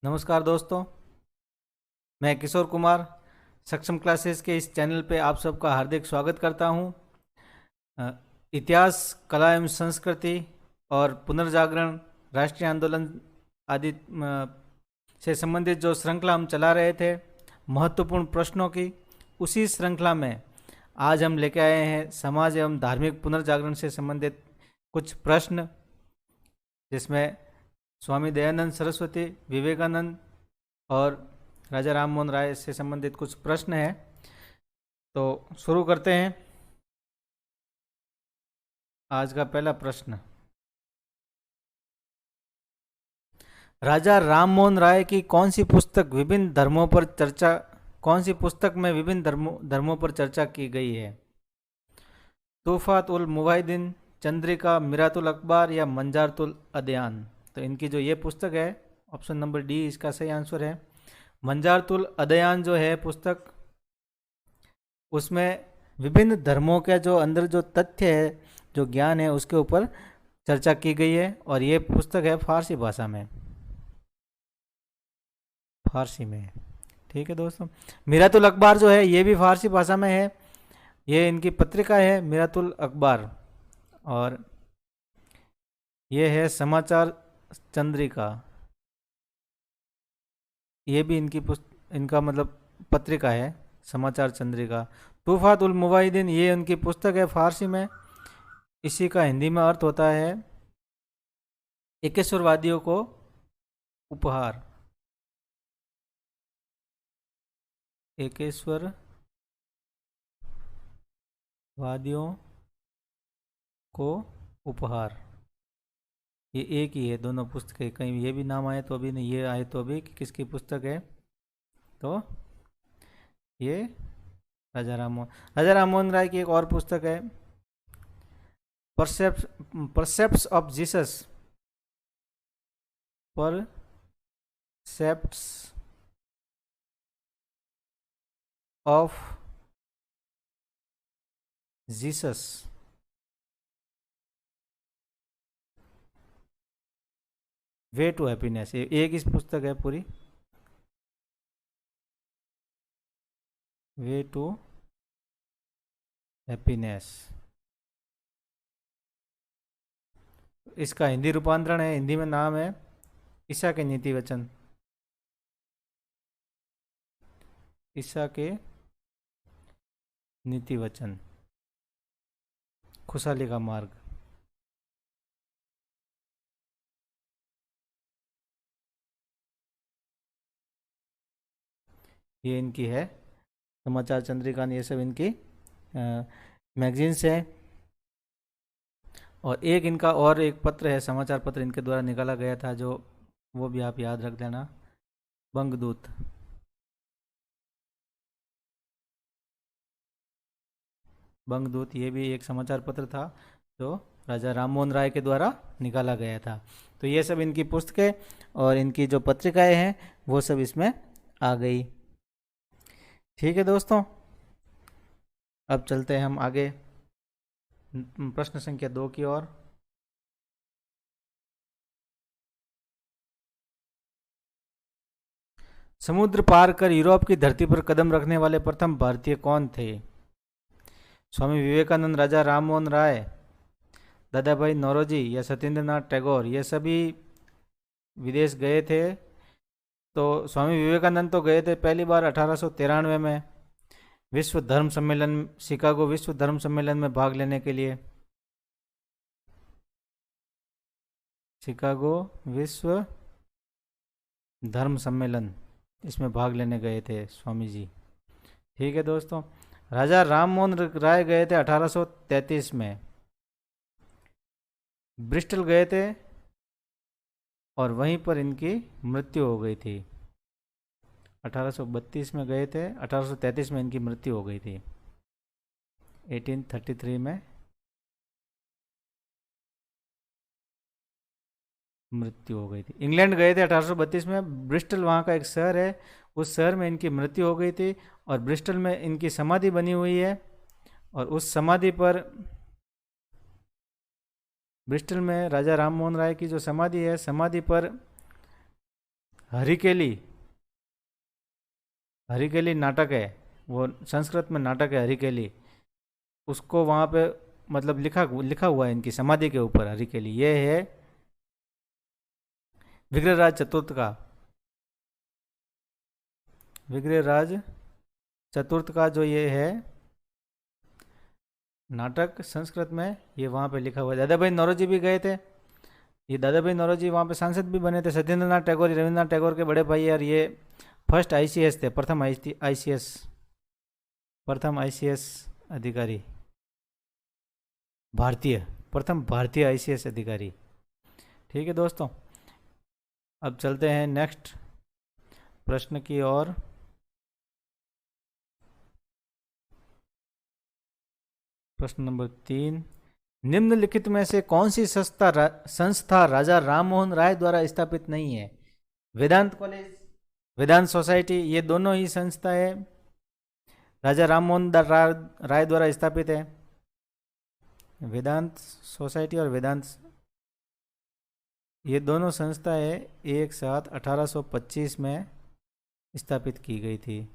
नमस्कार दोस्तों, मैं किशोर कुमार सक्षम क्लासेस के इस चैनल पे आप सबका हार्दिक स्वागत करता हूँ। अ, इतिहास, कला एवं संस्कृति और पुनर्जागरण, राष्ट्रीय आंदोलन आदि से संबंधित जो श्रृंखला हम चला रहे थे महत्वपूर्ण प्रश्नों की, उसी श्रृंखला में आज हम लेके आए हैं समाज एवं धार्मिक पुनर्जागरण से संबंधित कुछ प्रश्न, जिसमें स्वामी दयानंद सरस्वती, विवेकानंद और राजा राम मोहन राय से संबंधित कुछ प्रश्न हैं। तो शुरू करते हैं। आज का पहला प्रश्न, राजा राम मोहन राय की कौन सी पुस्तक में विभिन्न धर्मों पर चर्चा की गई है? तूफात उल मुवाहिदीन, चंद्रिका, मिरातुल अखबार या मंजारतुल अदयान? तो इनकी जो ये पुस्तक है, ऑप्शन नंबर डी इसका सही आंसर है। मंजारतुल अदयान जो है पुस्तक, उसमें विभिन्न धर्मों के जो अंदर जो तथ्य है, जो ज्ञान है, उसके ऊपर चर्चा की गई है। और ये पुस्तक है फारसी भाषा में, ठीक है दोस्तों। मिरातुल अखबार जो है ये भी फारसी भाषा में है, ये इनकी पत्रिका है मिरातुल अखबार। और ये है समाचार चंद्रिका, ये भी इनका मतलब पत्रिका है, समाचार चंद्रिका। तूफात उल मुवाहिदीन ये उनकी पुस्तक है फारसी में। इसी का हिंदी में अर्थ होता है एकेश्वरवादियों को उपहार। एकेश्वरवादियों को उपहार, ये एक ही है, दोनों पुस्तकें। कहीं ये भी नाम आए तो अभी नहीं, ये आए तो अभी कि किसकी पुस्तक है, तो ये राजा राम मोहन राय की एक और पुस्तक है, percepts of Jesus. Percepts of Jesus, way to happiness, ये एक इस पुस्तक है पूरी, वे टू हैप्पीनेस। इसका हिंदी रूपांतरण है, हिंदी में नाम है ईसा के नीति वचन, ईसा के नीति वचन, खुशहाली का मार्ग। ये इनकी है समाचार चंद्रिका, ये सब इनकी मैगजीन्स है। और एक इनका और एक पत्र है, समाचार पत्र इनके द्वारा निकाला गया था, जो वो भी आप याद रख लेना, बंगदूत। बंगदूत ये भी एक समाचार पत्र था जो राजा राम मोहन राय के द्वारा निकाला गया था। तो ये सब इनकी पुस्तकें और इनकी जो पत्रिकाएं हैं वो सब इसमें आ गई। ठीक है दोस्तों, अब चलते हैं हम आगे प्रश्न संख्या 2 की ओर। समुद्र पार कर यूरोप की धरती पर कदम रखने वाले प्रथम भारतीय कौन थे? स्वामी विवेकानंद, राजा राम मोहन राय, दादा भाई नौरोजी या सत्येंद्रनाथ टैगोर? ये सभी विदेश गए थे। तो स्वामी विवेकानंद तो गए थे पहली बार 1893 में विश्व धर्म सम्मेलन, शिकागो विश्व धर्म सम्मेलन में भाग लेने के लिए। शिकागो विश्व धर्म सम्मेलन, इसमें भाग लेने गए थे स्वामी जी। ठीक है दोस्तों, राजा राम मोहन राय गए थे 1833 में, ब्रिस्टल गए थे और वहीं पर इनकी मृत्यु हो गई थी। 1832 में गए थे, 1833 में इनकी मृत्यु हो गई थी, 1833 में मृत्यु हो गई थी। इंग्लैंड गए थे 1832 में, ब्रिस्टल वहाँ का एक शहर है, उस शहर में इनकी मृत्यु हो गई थी और ब्रिस्टल में इनकी समाधि बनी हुई है। और उस समाधि पर, ब्रिस्टल में राजा राम मोहन राय की जो समाधि है, समाधि पर हरिकेली, हरिकेली नाटक है, वो संस्कृत में नाटक है हरिकेली। उसको वहाँ पे मतलब लिखा लिखा हुआ है इनकी समाधि के ऊपर हरिकेली। ये है विग्रहराज चतुर्थ का, विग्रहराज चतुर्थ का जो ये है नाटक संस्कृत में, ये वहाँ पे लिखा हुआ है। दादा भाई नौरोजी भी गए थे, ये दादा भाई नौरोजी वहाँ पे सांसद भी बने थे। सत्येंद्र नाथ टैगोर रविन्द्रनाथ टैगोर के बड़े भाई, और ये फर्स्ट आईसीएस थे, प्रथम आईसीएस, प्रथम आईसीएस अधिकारी, भारतीय, प्रथम भारतीय आईसीएस अधिकारी। ठीक है दोस्तों, अब चलते हैं नेक्स्ट प्रश्न की ओर। प्रश्न नंबर 3, निम्नलिखित में से कौन सी संस्था राजा राममोहन राय द्वारा स्थापित नहीं है? वेदांत कॉलेज, वेदांत सोसाइटी, ये दोनों ही संस्थाएं राजा राममोहन राय द्वारा स्थापित है। वेदांत सोसाइटी और वेदांत, ये दोनों संस्थाएं एक साथ 1825 में स्थापित की गई थी।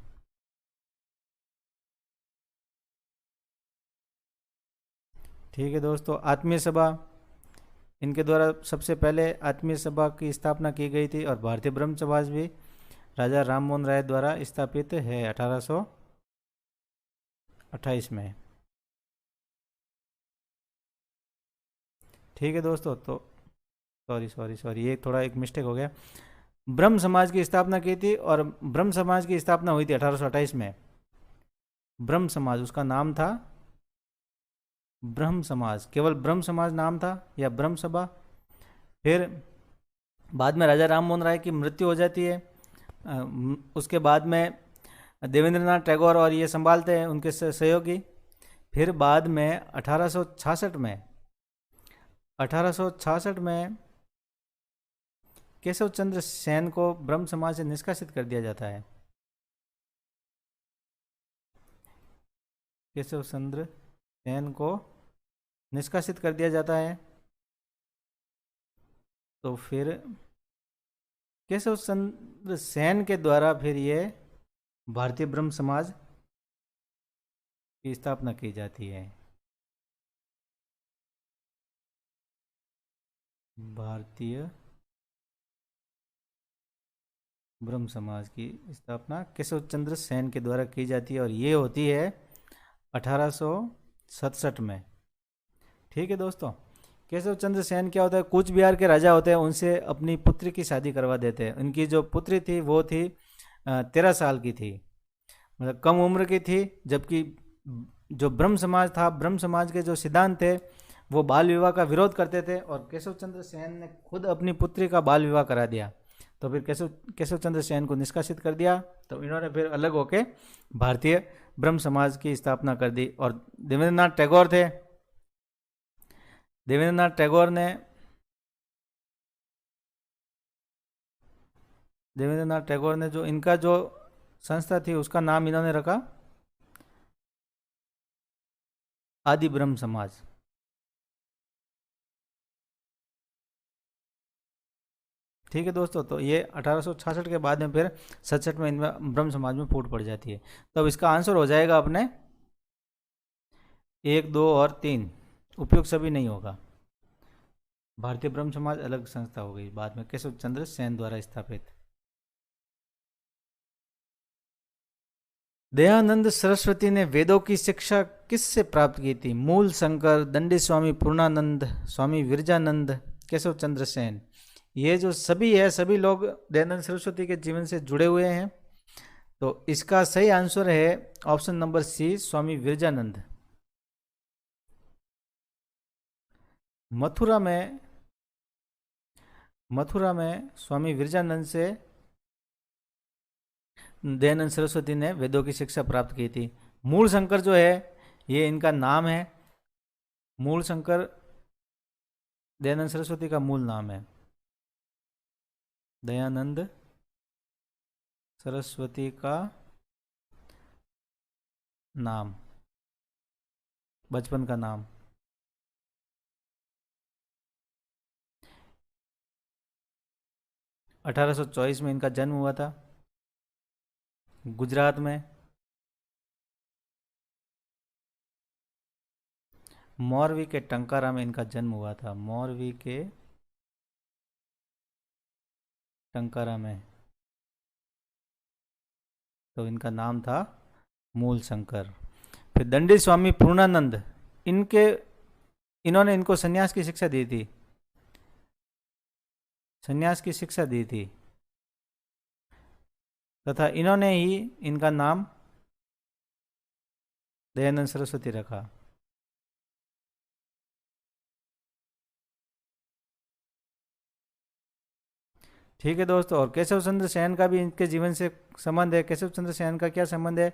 ठीक है दोस्तों, आत्मीय सभा, इनके द्वारा सबसे पहले आत्मीय सभा की स्थापना की गई थी। और भारतीय ब्रह्म समाज भी राजा राममोहन राय द्वारा स्थापित है 1828 में। ठीक है दोस्तों, तो सॉरी ये थोड़ा एक मिस्टेक हो गया। ब्रह्म समाज की स्थापना की थी, और ब्रह्म समाज की स्थापना हुई थी 1828 में। ब्रह्म समाज, उसका नाम था ब्रह्म समाज, केवल ब्रह्म समाज नाम था, या ब्रह्म सभा। फिर बाद में राजा राममोहन राय की मृत्यु हो जाती है। उसके बाद में देवेंद्रनाथ टैगोर और ये संभालते हैं, उनके सहयोगी। फिर बाद में 1866 में केशव चंद्र सेन को ब्रह्म समाज से निष्कासित कर दिया जाता है। केशव चंद्र सेन को निष्कासित कर दिया जाता है। तो फिर केशव चंद्र सेन के द्वारा फिर ये भारतीय ब्रह्म समाज की स्थापना की जाती है। भारतीय ब्रह्म समाज की स्थापना केशव चंद्र सेन के द्वारा की जाती है, और ये होती है 1867 में। ठीक है दोस्तों, केशव चंद्र सेन क्या होता है, कूच बिहार के राजा होते हैं, उनसे अपनी पुत्री की शादी करवा देते हैं। उनकी जो पुत्री थी वो थी 13 साल की थी, मतलब कम उम्र की थी। जबकि जो ब्रह्म समाज था, ब्रह्म समाज के जो सिद्धांत थे वो बाल विवाह का विरोध करते थे, और केशव चंद्र सेन ने खुद अपनी पुत्री का बाल विवाह करा दिया। तो फिर केशव चंद्र सेन को निष्कासित कर दिया। तो इन्होंने फिर अलग होके भारतीय ब्रह्म समाज की स्थापना कर दी। और देवेंद्रनाथ टैगोर थे, देवेंद्रनाथ टैगोर ने जो इनका जो संस्था थी उसका नाम इन्होंने रखा आदि ब्रह्म समाज। ठीक है दोस्तों, तो ये 1866 के बाद में फिर 67 में इनमें ब्रह्म समाज में फूट पड़ जाती है। तो अब इसका आंसर हो जाएगा अपने 1, 2 और 3, उपयुक्त सभी नहीं होगा। भारतीय ब्रह्म समाज अलग संस्था हो गई बाद में केशव चंद्र सेन द्वारा स्थापित। दयानंद सरस्वती ने वेदों की शिक्षा किससे प्राप्त की थी? मूल शंकर, दंडी स्वामी पूर्णानंद, स्वामी विरजानंद, केशव चंद्र सेन। ये जो सभी है, सभी लोग दयानंद सरस्वती के जीवन से जुड़े हुए हैं। तो इसका सही आंसर है ऑप्शन नंबर सी, स्वामी विरजानंद। मथुरा में स्वामी विरजानंद से दयानंद सरस्वती ने वेदों की शिक्षा प्राप्त की थी। मूल शंकर जो है ये इनका नाम है, मूल शंकर दयानंद सरस्वती का मूल नाम है। दयानंद सरस्वती का नाम, बचपन का नाम। 1824 में इनका जन्म हुआ था गुजरात में। मोरवी के टंकारा में इनका जन्म हुआ था, मोरवी के टंकारा में। तो इनका नाम था मूल शंकर। फिर दंडी स्वामी पूर्णानंद, इनके इन्होंने इनको सन्यास की शिक्षा दी थी, सन्यास की शिक्षा दी थी, तथा इन्होंने ही इनका नाम दयानंद सरस्वती रखा। ठीक है दोस्तों, और केशव चंद्र सेन का भी इनके जीवन से संबंध है। केशव चंद्र सेन का क्या संबंध है?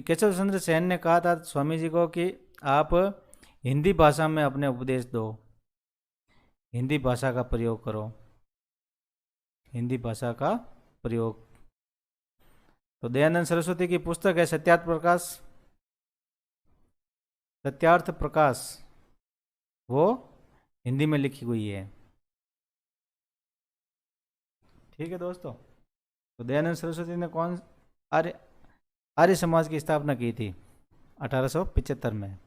केशव चंद्र सेन ने कहा था स्वामी जी को कि आप हिंदी भाषा में अपने उपदेश दो, हिंदी भाषा का प्रयोग करो, हिंदी भाषा का प्रयोग। तो दयानंद सरस्वती की पुस्तक है सत्यार्थ प्रकाश, सत्यार्थ प्रकाश, वो हिंदी में लिखी हुई है। ठीक है दोस्तों, तो दयानंद सरस्वती ने कौन आर्य आर्य समाज की स्थापना की थी? 1875 में।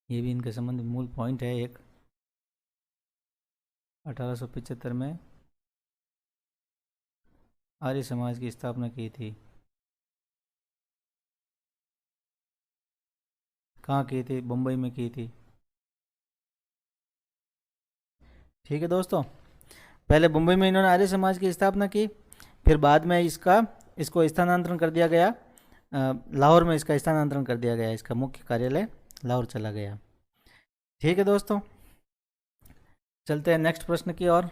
ये भी इनके संबंध मूल पॉइंट है एक। 1875 में आर्य समाज की स्थापना की थी। कहाँ की थी? बम्बई में की थी। ठीक है दोस्तों, पहले मुंबई में इन्होंने आर्य समाज की स्थापना की, फिर बाद में इसको स्थानांतरण कर दिया गया, लाहौर में इसका स्थानांतरण कर दिया गया, इसका मुख्य कार्यालय लाहौर चला गया। ठीक है दोस्तों, चलते हैं नेक्स्ट प्रश्न की ओर।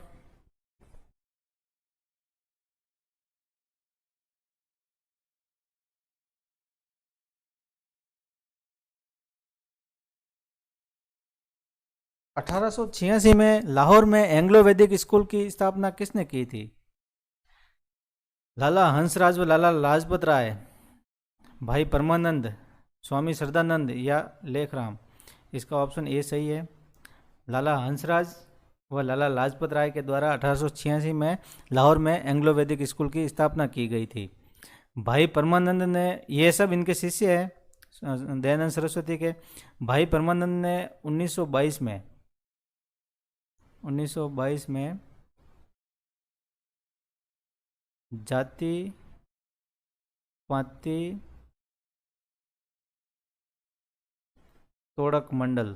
(1886) में लाहौर में एंग्लो वैदिक स्कूल की स्थापना किसने की थी? लाला हंसराज व लाला लाजपत राय, भाई परमानंद, स्वामी श्रद्धानंद या लेखराम? इसका ऑप्शन ए सही है। लाला हंसराज व लाला लाजपत राय के द्वारा 1886 में लाहौर में एंग्लो वैदिक स्कूल की स्थापना की गई थी। भाई परमानंद ने, ये सब इनके शिष्य हैं दयानंद सरस्वती के। भाई परमानंद ने 1922 में जाति पाति तोड़क मंडल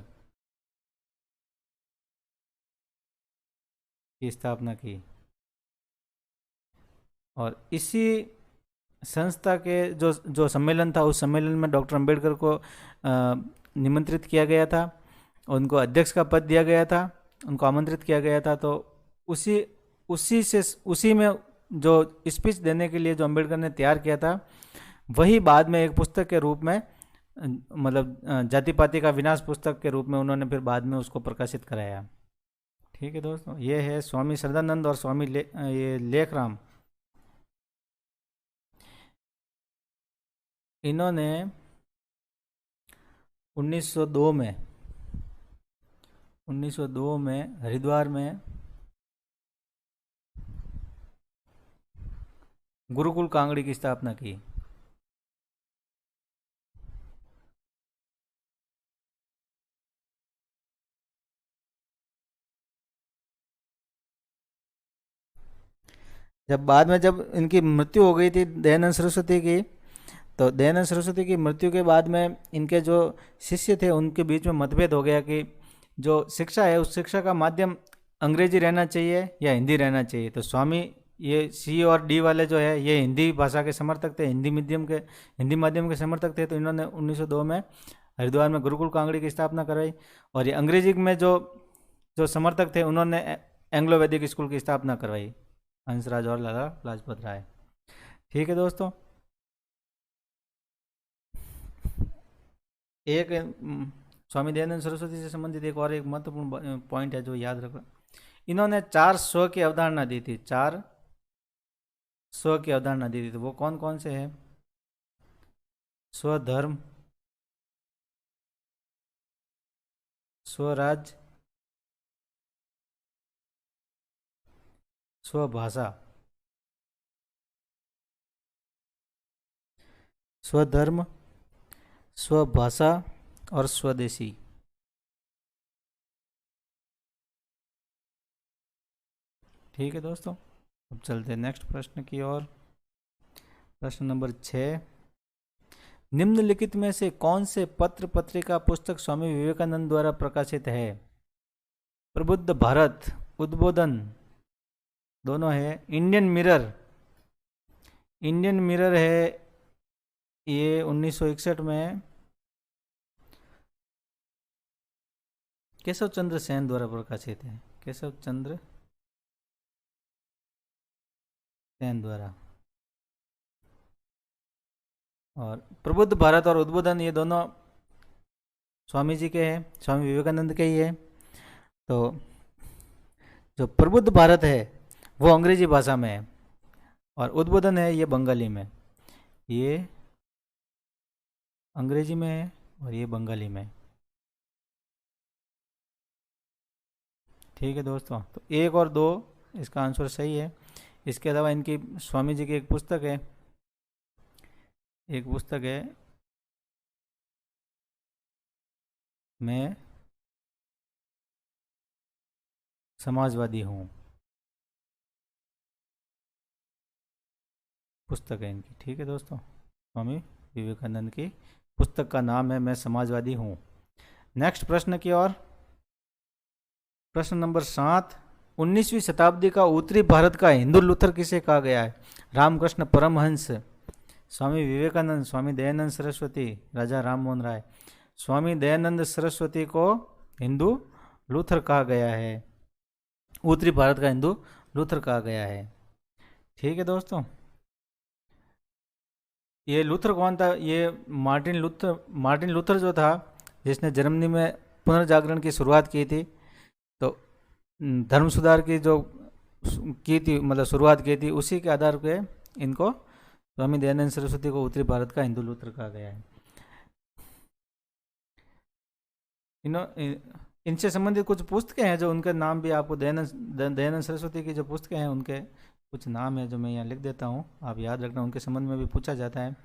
की स्थापना की, और इसी संस्था के जो जो सम्मेलन था, उस सम्मेलन में डॉक्टर अंबेडकर को निमंत्रित किया गया था, उनको अध्यक्ष का पद दिया गया था, उनको आमंत्रित किया गया था। तो उसी में जो स्पीच देने के लिए जो अंबेडकर ने तैयार किया था, वही बाद में एक पुस्तक के रूप में, मतलब जाति पाति का विनाश पुस्तक के रूप में उन्होंने फिर बाद में उसको प्रकाशित कराया। ठीक है दोस्तों, ये है स्वामी श्रद्धानंद और स्वामी ये लेखराम। इन्होंने 1902 में हरिद्वार में गुरुकुल कांगड़ी की स्थापना की। जब इनकी मृत्यु हो गई थी दयानंद सरस्वती की, तो दयानंद सरस्वती की मृत्यु के बाद में इनके जो शिष्य थे उनके बीच में मतभेद हो गया कि जो शिक्षा है उस शिक्षा का माध्यम अंग्रेजी रहना चाहिए या हिंदी रहना चाहिए। तो स्वामी, ये सी और डी वाले जो है, ये हिंदी भाषा के समर्थक थे, हिंदी माध्यम के समर्थक थे। तो इन्होंने 1902 में हरिद्वार में गुरुकुल कांगड़ी की स्थापना कराई, और ये अंग्रेजी में जो जो समर्थक थे उन्होंने एंग्लो वैदिक स्कूल की स्थापना करवाई, हंसराज और लाला लाजपत राय। ठीक है दोस्तों, एक स्वामी दयानंद सरस्वती से संबंधित एक और एक महत्वपूर्ण पॉइंट है जो याद रखो। इन्होंने 4 स्व की अवधारणा दी थी, 4 स्व की अवधारणा दी थी। तो वो कौन कौन से हैं? स्वधर्म, स्वराज, स्वभाषा, स्वधर्म, स्वभाषा और स्वदेशी। ठीक है दोस्तों, अब चलते हैं नेक्स्ट प्रश्न की ओर। प्रश्न नंबर 6, निम्नलिखित में से कौन से पत्र पत्रिका पुस्तक स्वामी विवेकानंद द्वारा प्रकाशित है? प्रबुद्ध भारत, उद्बोधन, दोनों है। इंडियन मिरर, इंडियन मिरर है, ये 1961 में केशव चंद्र सेन द्वारा प्रकाशित है, केशव चंद्र सेन द्वारा। और प्रबुद्ध भारत और उद्बोधन ये दोनों स्वामी जी के हैं, स्वामी विवेकानंद के ही है। तो जो प्रबुद्ध भारत है वो अंग्रेजी भाषा में है और उद्बोधन है ये बंगाली में, ये अंग्रेजी में है और ये बंगाली में। ठीक है दोस्तों, तो 1 और 2 इसका आंसर सही है। इसके अलावा इनकी स्वामी जी की एक पुस्तक है, मैं समाजवादी हूँ, पुस्तक है इनकी। ठीक है दोस्तों, स्वामी विवेकानंद की पुस्तक का नाम है मैं समाजवादी हूँ। नेक्स्ट प्रश्न की ओर। प्रश्न नंबर 7, 19वीं शताब्दी का उत्तरी भारत का हिंदू लूथर किसे कहा गया है? रामकृष्ण परमहंस, स्वामी विवेकानंद, स्वामी दयानंद सरस्वती, राजा राम मोहन राय। स्वामी दयानंद सरस्वती को हिंदू लूथर कहा गया है, उत्तरी भारत का हिंदू लूथर कहा गया है। ठीक है दोस्तों, ये लूथर कौन था? ये मार्टिन लूथर जो था, जिसने जर्मनी में पुनर्जागरण की शुरुआत की थी। तो धर्म सुधार की जो की थी, मतलब शुरुआत की थी, उसी के आधार पे इनको स्वामी दयानंद सरस्वती को उत्तरी भारत का हिंदू लूथर कहा गया है। इनसे संबंधित कुछ पुस्तकें हैं जो उनके नाम भी आपको दयानंद सरस्वती की जो पुस्तकें हैं उनके कुछ नाम है जो मैं यहाँ लिख देता हूँ, आप याद रखना, उनके संबंध में भी पूछा जाता है।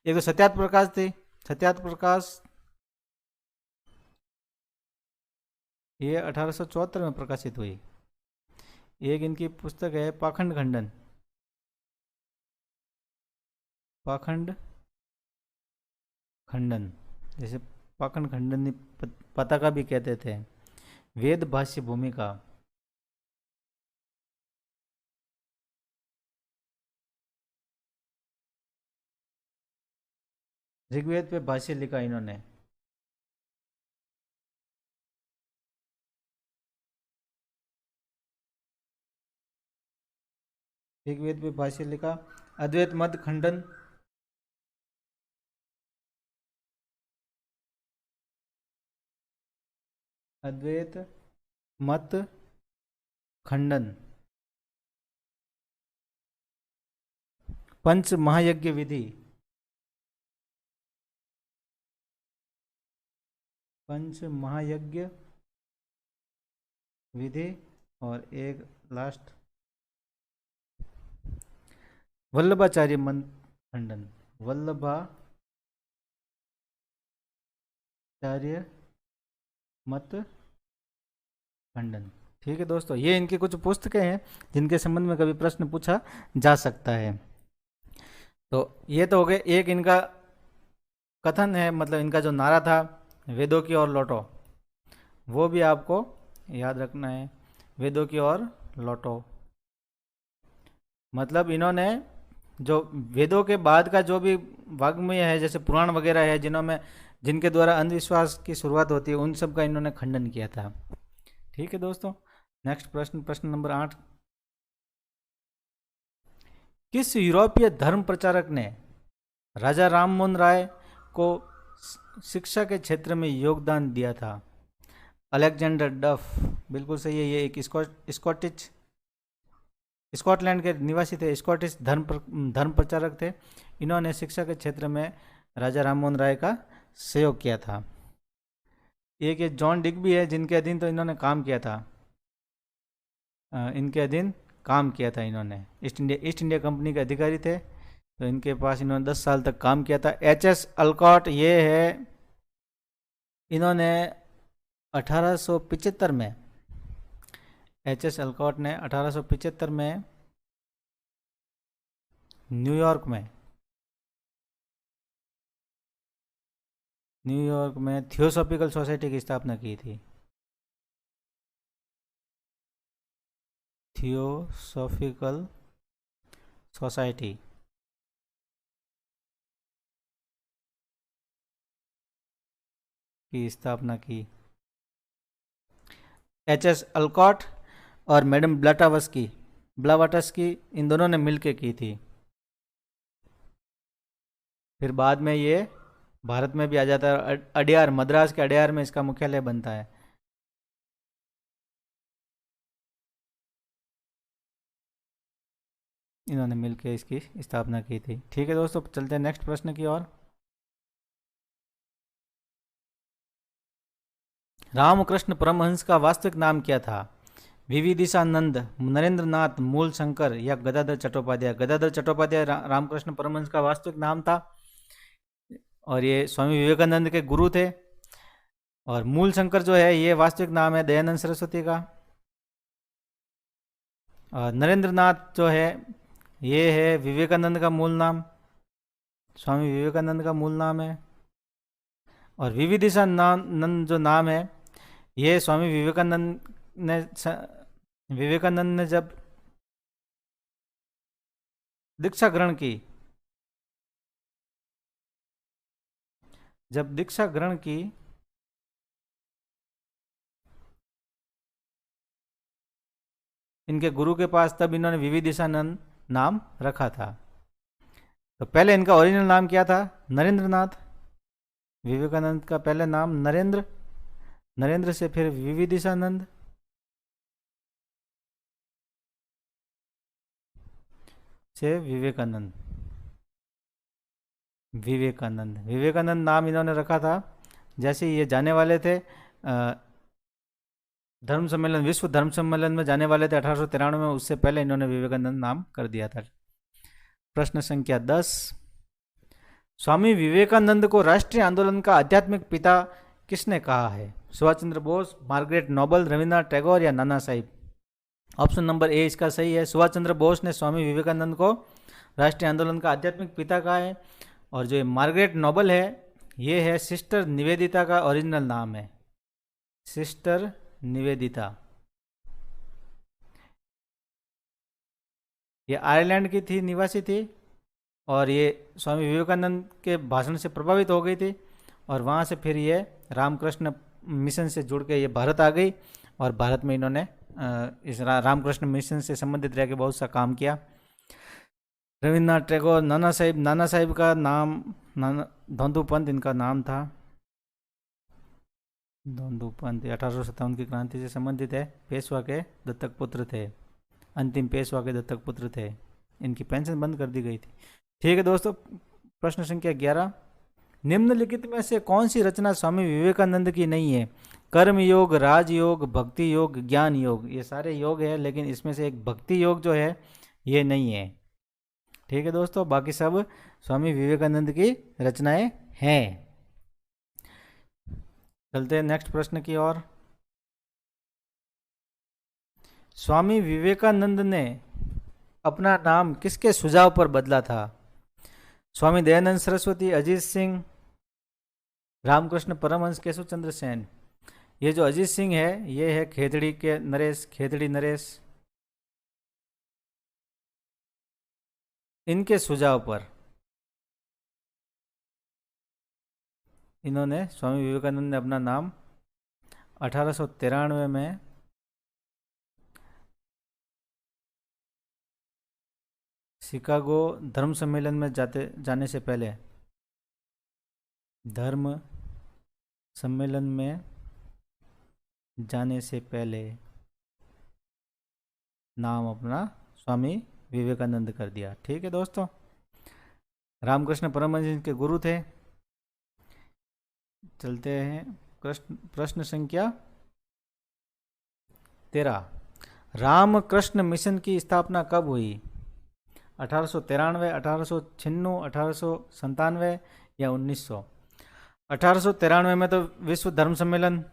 एक तो सत्यार्थ प्रकाश थी, सत्यार्थ प्रकाश ये 1874 में प्रकाशित हुई। एक इनकी पुस्तक है पाखंड खंडन, पाखंड खंडन, जैसे पाखंड खंडन पताका भी कहते थे। वेद भाष्य भूमिका, ऋग्वेद पे भाष्य लिखा इन्होंने। ऋग्वेद पे भाष्य लिखा। अद्वैत मत खंडन, अद्वैत मत खंडन। पंच महायज्ञ विधि, पंच महायज्ञ विधि। और एक लास्ट वल्लभाचार्य मत खंडन, वल्लभाचार्य मत खंडन। ठीक है दोस्तों, ये इनकी कुछ पुस्तकें हैं जिनके संबंध में कभी प्रश्न पूछा जा सकता है। तो ये तो हो गए। एक इनका कथन है, मतलब इनका जो नारा था, वेदों की ओर लौटो, वो भी आपको याद रखना है। वेदों की ओर लौटो, मतलब इन्होंने जो वेदों के बाद का जो भी वाग्मय है, जैसे पुराण वगैरह है, जिनके द्वारा अंधविश्वास की शुरुआत होती है, उन सब का इन्होंने खंडन किया था। ठीक है दोस्तों, नेक्स्ट प्रश्न, प्रश्न नंबर 8, किस यूरोपीय धर्म प्रचारक ने राजा राम मोहन राय को शिक्षा के क्षेत्र में योगदान दिया था? अलेक्जेंडर डफ, बिल्कुल सही है। ये एक स्कॉटलैंड के निवासी थे, स्कॉटिश धर्म प्रचारक थे। इन्होंने शिक्षा के क्षेत्र में राजा राम मोहन राय का सहयोग किया था। एक ये जॉन डिग्बी है, जिनके अधीन तो इन्होंने काम किया था, इनके अधीन काम किया था इन्होंने। ईस्ट इंडिया कंपनी के अधिकारी थे, तो इनके पास इन्होंने 10 साल तक काम किया था। एच.एस. अल्कॉट ये है, इन्होंने 1875 में, एच.एस. अल्कॉट ने 1875 में न्यूयॉर्क में थियोसॉफिकल सोसाइटी की स्थापना की थी। थियोसॉफिकल सोसाइटी की स्थापना की एच.एस. अल्कॉट और मैडम ब्लावाटस्की इन दोनों ने मिलकर की थी। फिर बाद में ये भारत में भी आ जाता है, अड्यार, मद्रास के अड्यार में इसका मुख्यालय बनता है। इन्होंने मिलकर इसकी स्थापना की थी। ठीक है दोस्तों, चलते हैं नेक्स्ट प्रश्न की ओर। रामकृष्ण परमहंस का वास्तविक नाम क्या था? विविदिशानंद, नरेंद्र नाथ, मूल शंकर या गदाधर चट्टोपाध्याय? गदाधर चट्टोपाध्याय रामकृष्ण परमहंस का वास्तविक नाम था, और ये स्वामी विवेकानंद के गुरु थे। और मूल शंकर जो है ये वास्तविक नाम है दयानंद सरस्वती का। और नरेंद्र नाथ जो है ये है विवेकानंद का मूल नाम, स्वामी विवेकानंद का मूल नाम है। और विविदिशानंद जो नाम है ये स्वामी विवेकानंद ने जब दीक्षा ग्रहण की इनके गुरु के पास, तब इन्होंने विविदिशानंद नाम रखा था। तो पहले इनका ओरिजिनल नाम क्या था? नरेंद्र नाथ। विवेकानंद का पहले नाम नरेंद्र से फिर विविदिशानंद, से विवेकानंद नाम इन्होंने रखा था। जैसे ये जाने वाले थे धर्म सम्मेलन, विश्व धर्म सम्मेलन में जाने वाले थे 1893 में, उससे पहले इन्होंने विवेकानंद नाम कर दिया था। प्रश्न संख्या 10, स्वामी विवेकानंद को राष्ट्रीय आंदोलन का आध्यात्मिक पिता किसने कहा है? सुभाष चंद्र बोस, मार्गरेट नोबल, रविन्द्रनाथ टैगोर या Nana Sahib? Option number A इसका सही है। सुभाष चंद्र बोस ने स्वामी विवेकानंद को राष्ट्रीय आंदोलन का आध्यात्मिक पिता कहा है। और जो मार्गरेट नोबल है ये है सिस्टर निवेदिता का ओरिजिनल नाम है, सिस्टर निवेदिता। ये आयरलैंड की थी, निवासी थी, और ये स्वामी विवेकानंद के भाषण से प्रभावित हो गई थी, और वहाँ से फिर ये रामकृष्ण मिशन से जुड़ के ये भारत आ गई, और भारत में इन्होंने इस रामकृष्ण मिशन से संबंधित रह के बहुत सा काम किया। रविन्द्रनाथ टैगोर, नाना साहिब का नाम धोंदू पंत इनका नाम था। धोंदू पंत 1857 की क्रांति से संबंधित है, पेशवा के दत्तक पुत्र थे, अंतिम पेशवा के दत्तक पुत्र थे। इनकी पेंशन बंद कर दी गई थी। ठीक है दोस्तों, प्रश्न संख्या 11, निम्नलिखित में से कौन सी रचना स्वामी विवेकानंद की नहीं है? कर्म योग, राजयोग, भक्ति योग, ज्ञान योग। ये सारे योग है, लेकिन इसमें से एक भक्ति योग जो है ये नहीं है। ठीक है दोस्तों, बाकी सब स्वामी विवेकानंद की रचनाएं हैं। चलते हैं नेक्स्ट प्रश्न की ओर। स्वामी विवेकानंद ने अपना नाम किसके सुझाव पर बदला था? स्वामी दयानंद सरस्वती, अजीत सिंह, रामकृष्ण परमहंस, केशव चंद्र सेन। ये जो अजीत सिंह है ये है खेतड़ी नरेश। इनके सुझाव पर इन्होंने, स्वामी विवेकानंद ने अपना नाम 1893 में शिकागो धर्म सम्मेलन में जाने से पहले, धर्म सम्मेलन में जाने से पहले नाम अपना स्वामी विवेकानंद कर दिया। ठीक है दोस्तों, रामकृष्ण परमहंस इनके गुरु थे। चलते हैं प्रश्न संख्या 13, रामकृष्ण मिशन की स्थापना कब हुई? 1893, 1896, 1897 या 1900? 1893 में तो विश्व धर्म सम्मेलन,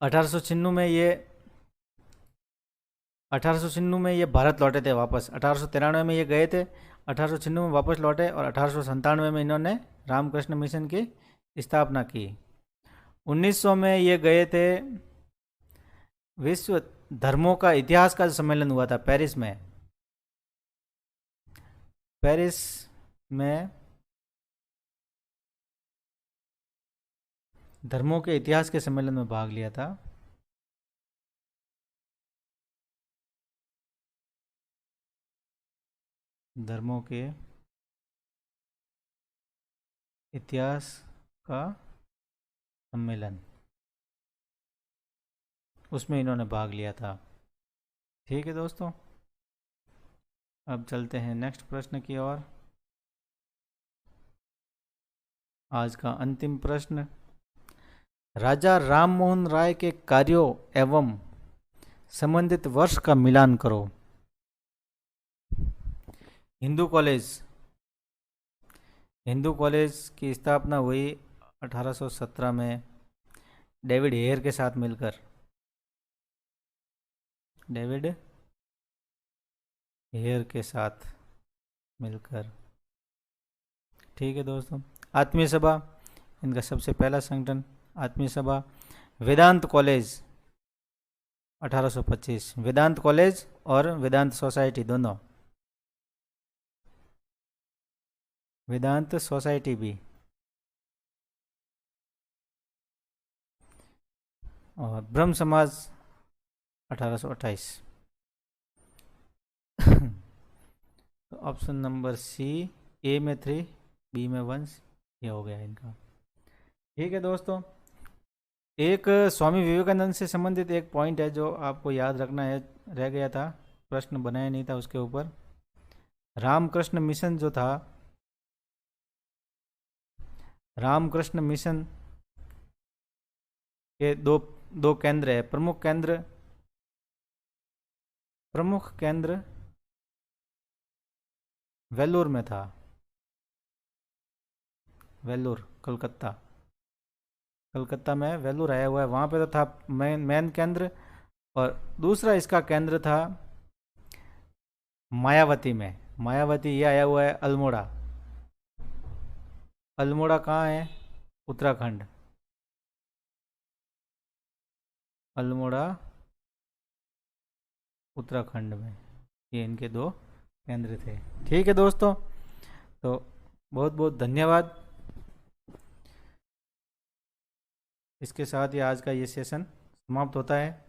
1896 में ये 1896 में ये भारत लौटे थे वापस, 1893 में ये गए थे, 1896 में वापस लौटे और 1897 में इन्होंने रामकृष्ण मिशन की स्थापना की। 1900 में ये गए थे, विश्व धर्मों का इतिहास का सम्मेलन हुआ था पेरिस में। पेरिस में धर्मों के इतिहास के सम्मेलन में भाग लिया था। धर्मों के इतिहास का सम्मेलन, उसमें इन्होंने भाग लिया था। ठीक है दोस्तों, अब चलते हैं नेक्स्ट प्रश्न की ओर। आज का अंतिम प्रश्न, राजा राममोहन राय के कार्यों एवं संबंधित वर्ष का मिलान करो। हिंदू कॉलेज की स्थापना हुई 1817 में डेविड हेयर के साथ मिलकर। डेविड हेयर के साथ मिलकर। ठीक है दोस्तों, आत्मीय सभा, इनका सबसे पहला संगठन आत्मीय सभा। वेदांत कॉलेज 1825, वेदांत कॉलेज और वेदांत सोसाइटी दोनों, वेदांत सोसाइटी भी। और ब्रह्म समाज 1828। तो ऑप्शन नंबर सी, ए में 3, बी में 1, ये हो गया इनका। ठीक है दोस्तों, एक स्वामी विवेकानंद से संबंधित एक पॉइंट है जो आपको याद रखना है, रह गया था, प्रश्न बनाया नहीं था उसके ऊपर। रामकृष्ण मिशन जो था, रामकृष्ण मिशन के दो केंद्र है, प्रमुख केंद्र वेल्लोर में था, वेल्लोर कलकत्ता में वेल्लोर आया हुआ है, वहाँ पे तो था मेन केंद्र। और दूसरा इसका केंद्र था मायावती में, मायावती ये आया हुआ है अल्मोड़ा। अल्मोड़ा कहाँ है? उत्तराखंड। अल्मोड़ा उत्तराखंड में, ये इनके दो केंद्र थे। ठीक है दोस्तों, तो बहुत बहुत धन्यवाद। इसके साथ ही आज का ये सेशन समाप्त होता है।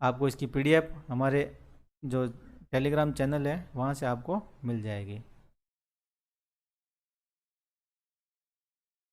आपको इसकी पीडीएफ हमारे जो टेलीग्राम चैनल है वहाँ से आपको मिल जाएगी।